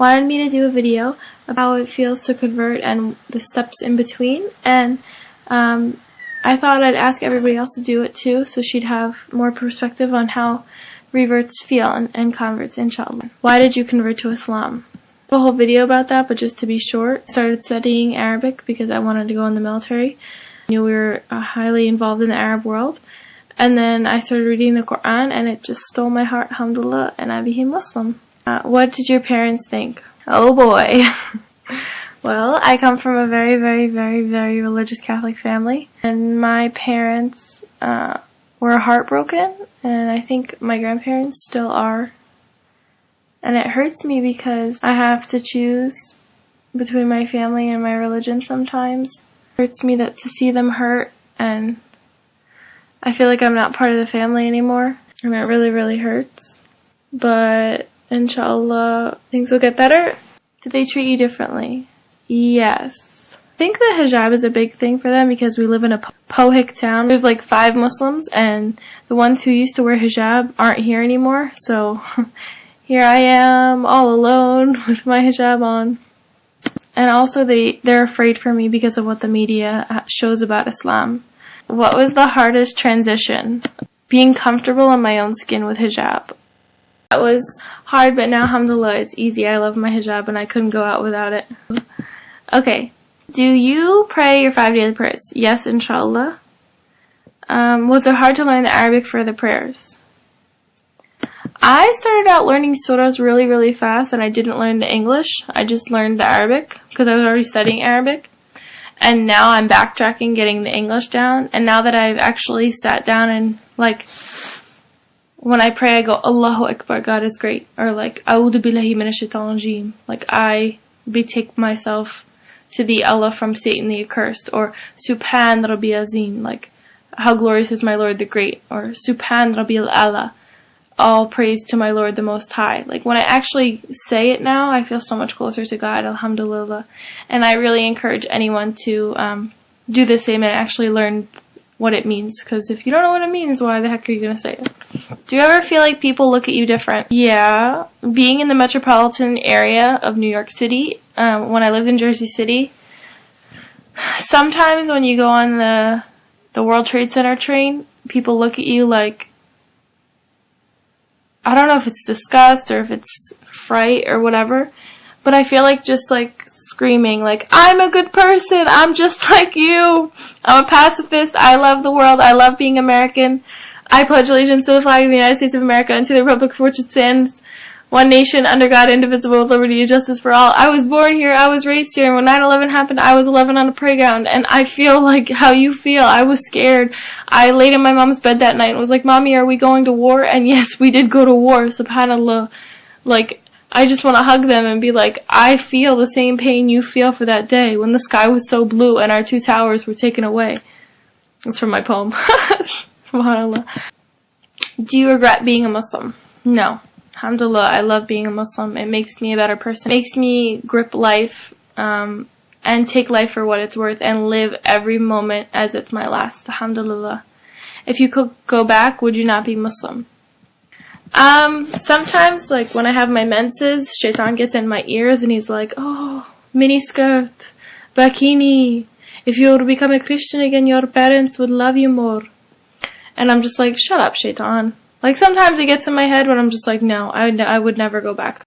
wanted me to do a video about how it feels to convert and the steps in between, and I thought I'd ask everybody else to do it too, so she'd have more perspective on how reverts feel and converts, inshallah. Why did you convert to Islam? A whole video about that, but just to be short, I started studying Arabic because I wanted to go in the military. I knew we were highly involved in the Arab world. And then I started reading the Quran, and it just stole my heart, alhamdulillah, and I became Muslim. What did your parents think? Oh boy. Well, I come from a very, very, very, very religious Catholic family, and my parents were heartbroken, and I think my grandparents still are. And it hurts me because I have to choose between my family and my religion sometimes. It hurts me to see them hurt, and I feel like I'm not part of the family anymore, and it really, really hurts. But inshallah, things will get better. Did they treat you differently? Yes. I think the hijab is a big thing for them because we live in a Pohik town. There's like 5 Muslims, and the ones who used to wear hijab aren't here anymore, so here I am all alone with my hijab on. And also they're afraid for me because of what the media shows about Islam. What was the hardest transition? Being comfortable in my own skin with hijab. That was hard, but now, alhamdulillah, it's easy. I love my hijab and I couldn't go out without it. Okay. Do you pray your 5 daily prayers? Yes, inshallah. Was it hard to learn the Arabic for the prayers? I started out learning surahs really, really fast, and I didn't learn the English. I just learned the Arabic because I was already studying Arabic. And now I'm backtracking, getting the English down. And now that I've actually sat down and, like, when I pray, I go, Allahu Akbar, God is great. Or, like, A'udhu billahi minash shaitanir rajeem. Like, I betake myself to be Allah from Satan the accursed. Or, Subhan Rabbi Azim. Like, how glorious is my Lord the Great. Or, Subhan Rabbi al-Ala. All praise to my Lord the Most High. Like, when I actually say it now, I feel so much closer to God, alhamdulillah. And I really encourage anyone to do the same and actually learn what it means. Because if you don't know what it means, why the heck are you going to say it? Do you ever feel like people look at you different? Yeah. Being in the metropolitan area of New York City, when I lived in Jersey City, sometimes when you go on the World Trade Center train, people look at you like, I don't know if it's disgust or if it's fright or whatever, but I feel like just like screaming like, I'm a good person, I'm just like you, I'm a pacifist, I love the world, I love being American, I pledge allegiance to the flag of the United States of America and to the republic for which it stands, one nation, under God, indivisible, with liberty and justice for all. I was born here, I was raised here, and when 9/11 happened, I was 11 on a playground, and I feel like how you feel. I was scared. I laid in my mom's bed that night and was like, Mommy, are we going to war? And yes, we did go to war, subhanAllah. Like, I just want to hug them and be like, I feel the same pain you feel for that day when the sky was so blue and our 2 towers were taken away. That's from my poem. SubhanAllah. Do you regret being a Muslim? No. Alhamdulillah, I love being a Muslim. It makes me a better person. It makes me grip life and take life for what it's worth and live every moment as it's my last. Alhamdulillah. If you could go back, would you not be Muslim? Sometimes, like, when I have my menses, Shaitan gets in my ears and he's like, oh, mini skirt, bikini. If you were to become a Christian again, your parents would love you more. And I'm just like, shut up, Shaitan. Like, sometimes it gets in my head when I'm just like, no, I would never go back.